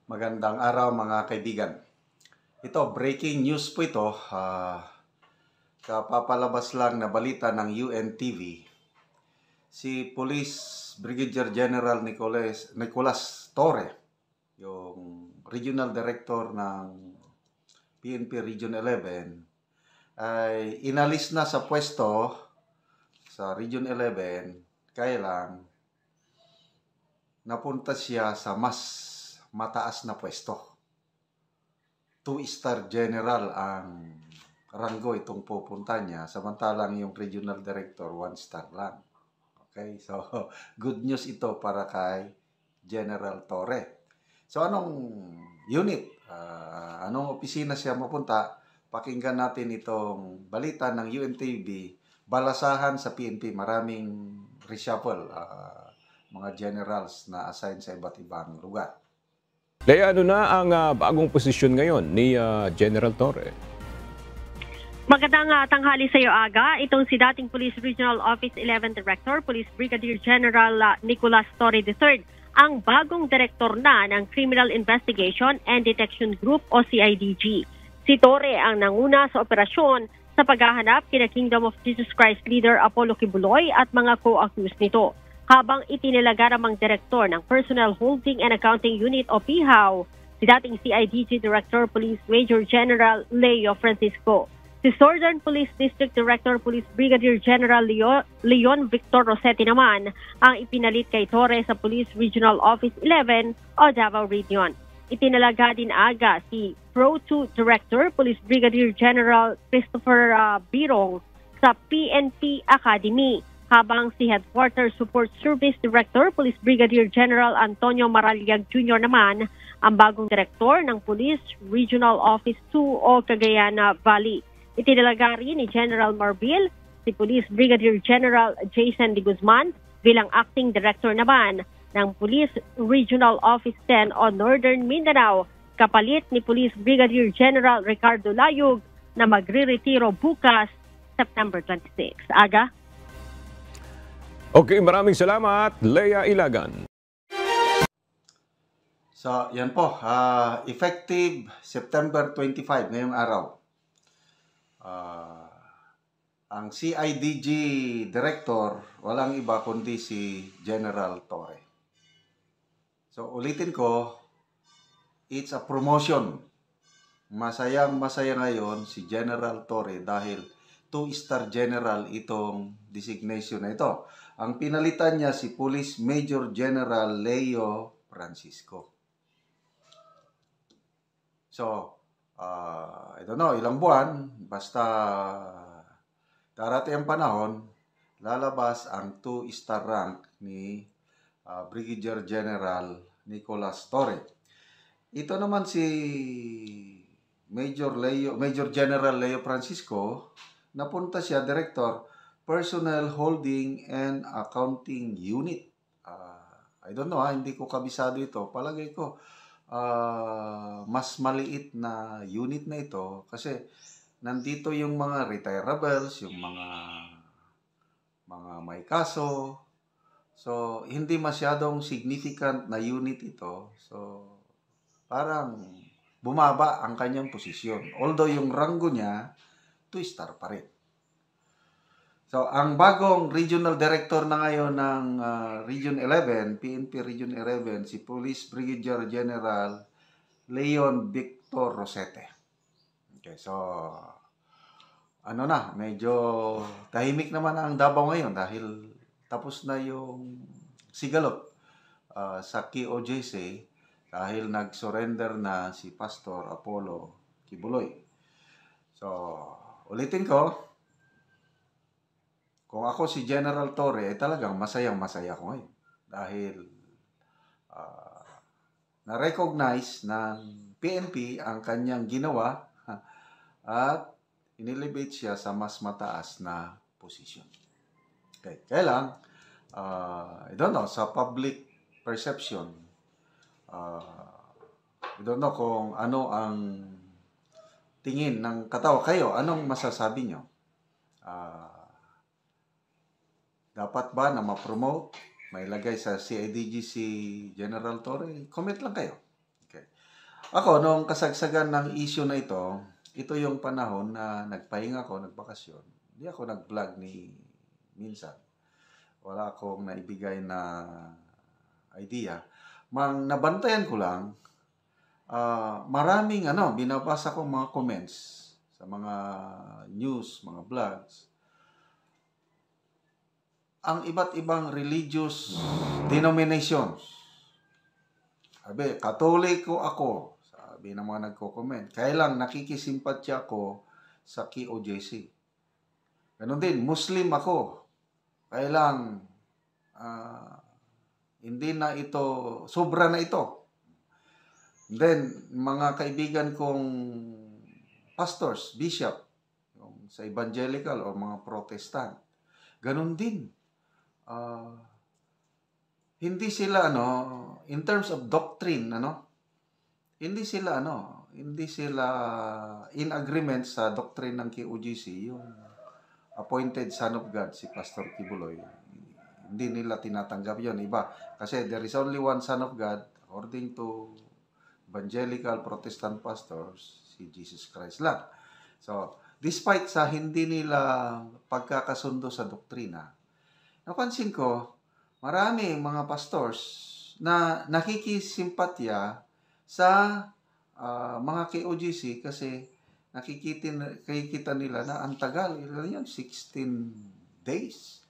Magandang araw mga kaibigan. Ito, breaking news po ito. Kapapalabas lang na balita ng UNTV. Si Police Brigadier General Nicolas Torre, yung Regional Director ng PNP Region 11, ay inalis na sa pwesto sa Region 11, kaya lang napunta siya sa mas mataas na pwesto. 2-star general ang ranggo itong pupunta niya, samantalang yung regional director 1-star lang. Okay, so good news ito para kay General Torre. So anong unit, anong opisina siya mapunta? Pakinggan natin itong balita ng UNTV, balasahan sa PNP, maraming reshuffle, mga generals na assign sa iba't ibang lugar. Lea, ano na ang bagong posisyon ngayon ni General Torre? Magandang tanghali sa iyo, Aga. Itong si dating Police Regional Office 11 Director, Police Brigadier General Nicolas Torre III, ang bagong direktor na ng Criminal Investigation and Detection Group o CIDG. Si Torre ang nanguna sa operasyon sa paghahanap kina Kingdom of Jesus Christ leader Apollo Kibuloy at mga co-accused nito, habang itinilagaramang direktor ng Personnel Holding and Accounting Unit o PHAU, si dating CIDG Director Police Major General Leo Francisco. Si Southern Police District Director Police Brigadier General Leon Victor Rossetti naman ang ipinalit kay Torre sa Police Regional Office 11 o Davao Region. Itinalaga din aga si Pro 2 Director Police Brigadier General Christopher Birong sa PNP Academy, habang si Headquarters Support Service Director Police Brigadier General Antonio Maralyag Jr. naman ang bagong direktor ng Police Regional Office 2 o Cagayan Valley. Itinalaga rin ni General Marbil si Police Brigadier General Jason De Guzman bilang acting director naman ng Police Regional Office 10 o Northern Mindanao, kapalit ni Police Brigadier General Ricardo Layug na magre-retiro bukas September 26. Aga? Okay, maraming salamat, Lea Ilagan. So, yan po. Effective September 25, ngayong araw. Ang CIDG Director, walang iba kundi si General Torre. So, ulitin ko, it's a promotion. Masayang-masaya ngayon si General Torre dahil 2-star general itong designation na ito. Ang pinalitan niya si Police Major General Leo Francisco. So, I don't know, ilang buwan, basta darating ang panahon, lalabas ang 2-star rank ni Brigadier General Nicolas Torre. Ito naman si Major General Leo Francisco, napunta siya Director Personnel Holding and Accounting Unit. I don't know, hindi ko kabisado ito. Palagay ko, mas maliit na unit na ito kasi nandito yung mga retirables, yung mga may kaso. So, hindi masyadong significant na unit ito. So, parang bumaba ang kanyang posisyon. Although yung ranggo niya, 2-star pa rin. So, ang bagong regional director na ngayon ng Region 11, PNP Region 11, si Police Brigadier General Leon Victor Rossetti. Okay, so, medyo tahimik naman ang Davao ngayon dahil tapos na yung sigalot sa KOJC dahil nag-surrender na si Pastor Apollo Kibuloy. So, ulitin ko, kung ako si General Torre, talagang masayang-masaya ko ngayon. Dahil na-recognize ng PNP ang kanyang ginawa at inelevate siya sa mas mataas na posisyon. Okay. Kaya lang, I don't know, sa public perception, I don't know kung ano ang tingin ng katao. Kayo, anong masasabi nyo? Dapat ba na ma-promote? May lagay sa CIDG si General Torre? Comment lang kayo. Okay. Ako, nung kasagsagan ng issue na ito yung panahon na nagpahinga ako, nagbakasyon. Hindi ako nag-vlog ni minsan. Wala akong naibigay na idea. Nabantayan ko lang, maraming binabasa ko mga comments sa mga news, mga vlogs. Ang iba't ibang religious denominations. Sabi, Katoliko ako. Sabi ng mga nagko-comment. Kaya lang nakikisimpatya ako sa KOJC. Ganon din, Muslim ako. Kaya lang hindi na ito, sobra na ito. Then, mga kaibigan kong pastors, bishop, yung sa evangelical o mga protestant, ganon din. Hindi sila in terms of doctrine, hindi sila in agreement sa doctrine ng KOJC, yung appointed son of God si Pastor Kibuloy. Hindi nila tinatanggap yon, iba. Kasi there is only one son of God according to evangelical Protestant pastors, si Jesus Christ lang. So, despite sa hindi nila pagkakasundo sa doktrina, napansin ko, marami mga pastors na nakikisimpatya sa mga KOJC kasi nakikita nila na ang tagal. Ilan yun? 16 days.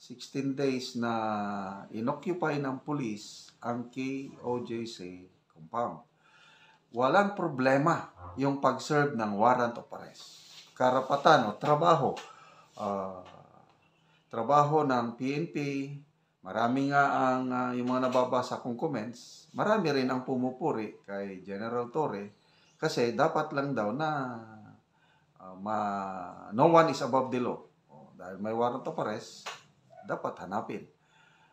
16 days na inoccupy ng police ang KOJC compound. Walang problema yung pag-serve ng warrant of arrest. Karapatan o trabaho. Trabaho ng PNP, marami nga ang yung mga nababasa kong comments, marami rin ang pumupuri kay General Torre kasi dapat lang daw na no one is above the law. Dahil may warrant of arrest, dapat hanapin.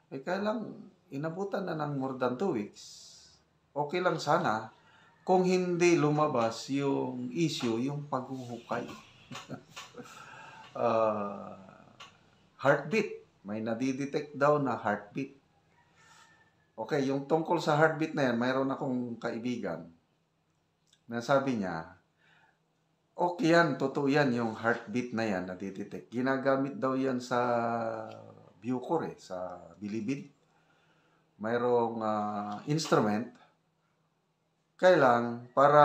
Kaya lang, inabutan na ng more than 2 weeks. Okay lang sana kung hindi lumabas yung issue, yung paghuhukay. Heartbeat. May nadidetect daw na heartbeat. Okay, yung tungkol sa heartbeat na yan, mayroon akong kaibigan na sabi niya, okay yan, totoo yan yung heartbeat na yan, nadidetect. Ginagamit daw yan sa Bucor, sa Bilibid. Mayroong instrument. Kailang para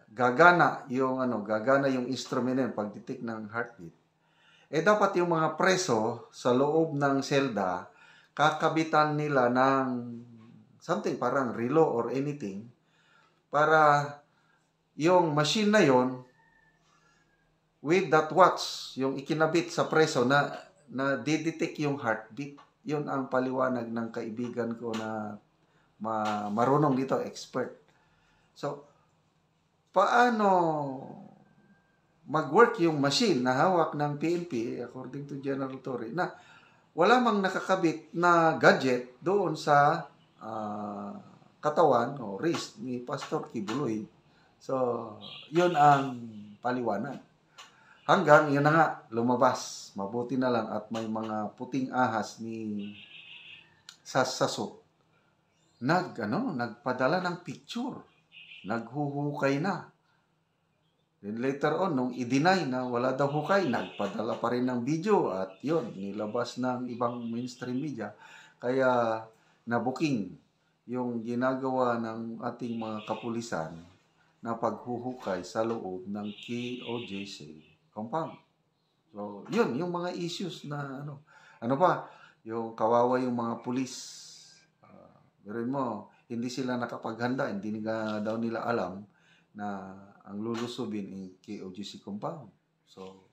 gagana yung instrument na yan, pag-detect ng heartbeat. Dapat yung mga preso sa loob ng selda, kakabitan nila ng something parang relo or anything para yung machine na yon with that watch, yung ikinabit sa preso na didetect yung heartbeat. Yun ang paliwanag ng kaibigan ko na marunong dito, expert. So, paano mag-work yung machine na hawak ng PNP, according to General Torre, na wala mang nakakabit na gadget doon sa katawan o wrist ni Pastor Kibuloy. So, yun ang paliwanag. Hanggang yun na nga, lumabas. Mabuti na lang at may mga puting ahas ni Sasso. Nagpadala ng picture. Naghuhukay na. Then later on, nung i-deny na wala daw hukay, nagpadala pa rin ng video at yun, nilabas ng ibang mainstream media. Kaya nabuking yung ginagawa ng ating mga kapulisan na paghuhukay sa loob ng KOJC compound. So, yun, yung mga issues na ano pa, yung kawawa yung mga pulis. Meron mo, hindi sila nakapaghanda, hindi nga daw nila alam na ang lulusubin ay KOJC compound. So,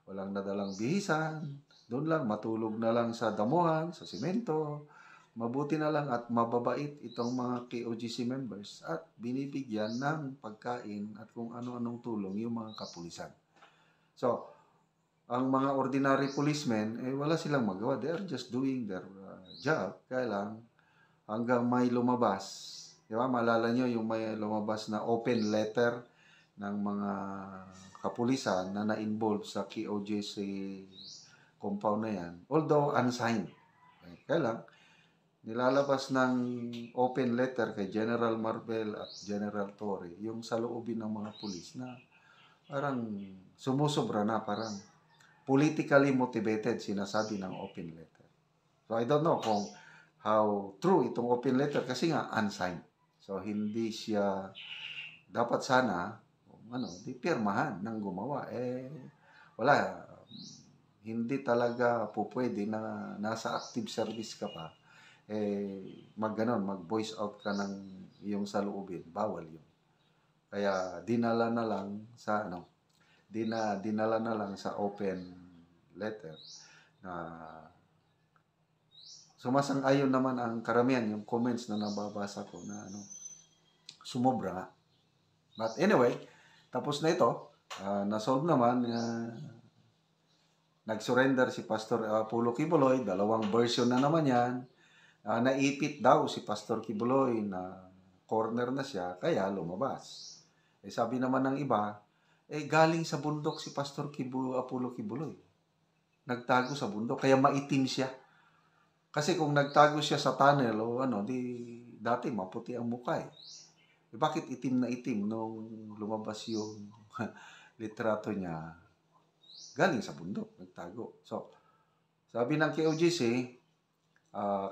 walang nadalang bihisan, doon lang, matulog na lang sa damuhan, sa simento. Mabuti na lang at mababait itong mga KOJC members at binibigyan ng pagkain at kung ano-anong tulong yung mga kapulisan. So, ang mga ordinary policemen, wala silang magawa. They are just doing their job. Kaya lang, hanggang may lumabas. Diba? Maalala nyo yung may lumabas na open letter ng mga kapulisan na na-involve sa KOJC compound na yan. Although unsigned. Kaya lang, nilalabas ng open letter kay General Marbel at General Torre yung saloobin ng mga pulis na parang sumusobra na, parang politically motivated, sinasabi ng open letter. So I don't know kung how true itong open letter kasi nga unsigned. So hindi siya, dapat sana di pirmahan ng gumawa. Wala, hindi talaga po pwede na nasa active service ka pa mag-voice out ka ng iyong saloobin. Bawal yun. Kaya dinala na lang sa dinala na lang sa open letter na sumasang-ayon naman ang karamihan, yung comments na nababasa ko na sumobra nga. But anyway, tapos na ito, na-solve naman, nag-surrender si Pastor Apollo Kibuloy, dalawang version na naman yan. Naipit daw si Pastor Kibuloy na corner na siya, kaya lumabas. Sabi naman ng iba, galing sa bundok si Pastor Apollo Kibuloy. Nagtago sa bundok, kaya maitim siya. Kasi kung nagtago siya sa tunnel dati maputi ang mukha bakit itim na itim nung lumabas yung litrato niya? Galing sa bundok, nagtago. So, sabi ng KOGC,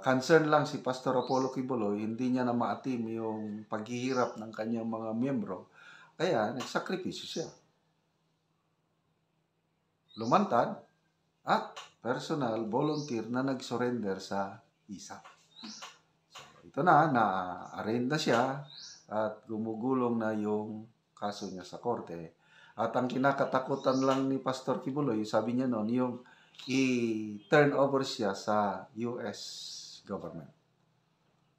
concern lang si Pastor Apollo Kibuloy, hindi niya na maatim yung paghihirap ng kanyang mga miyembro, kaya nagsakripisyo siya. Lumantad at personal volunteer na nag-surrender sa ISAP. So, ito na-arraign na siya at gumugulong na yung kaso niya sa korte. At ang kinakatakutan lang ni Pastor Kibuloy, sabi niya noon, yung i-turn over siya sa US government.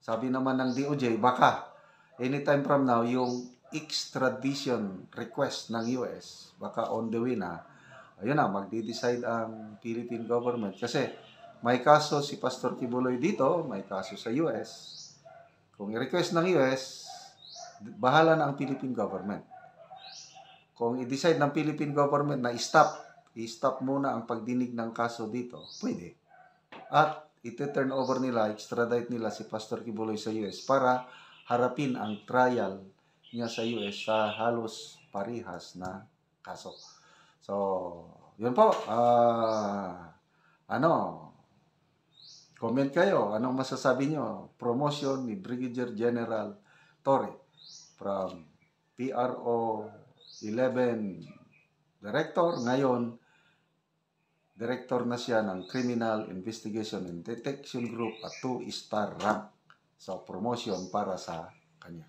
Sabi naman ng DOJ, baka anytime from now, yung extradition request ng US, baka on the way na, ayun na, magde-decide ang Philippine government. Kasi may kaso si Pastor Kibuloy dito, may kaso sa US. Kung i-request ng US, bahala na ang Philippine government. Kung i-decide ng Philippine government na i-stop muna ang pagdinig ng kaso dito, pwede. At iti-turn over nila, extradite nila si Pastor Kibuloy sa US para harapin ang trial niya sa US sa halos parihas na kaso. So, yun po. Comment kayo. Anong masasabi nyo? Promotion ni Brigadier General Torre from PRO 11 Director. Ngayon, Director na siya ng Criminal Investigation and Detection Group at 2-star rank. So, promotion para sa kanya.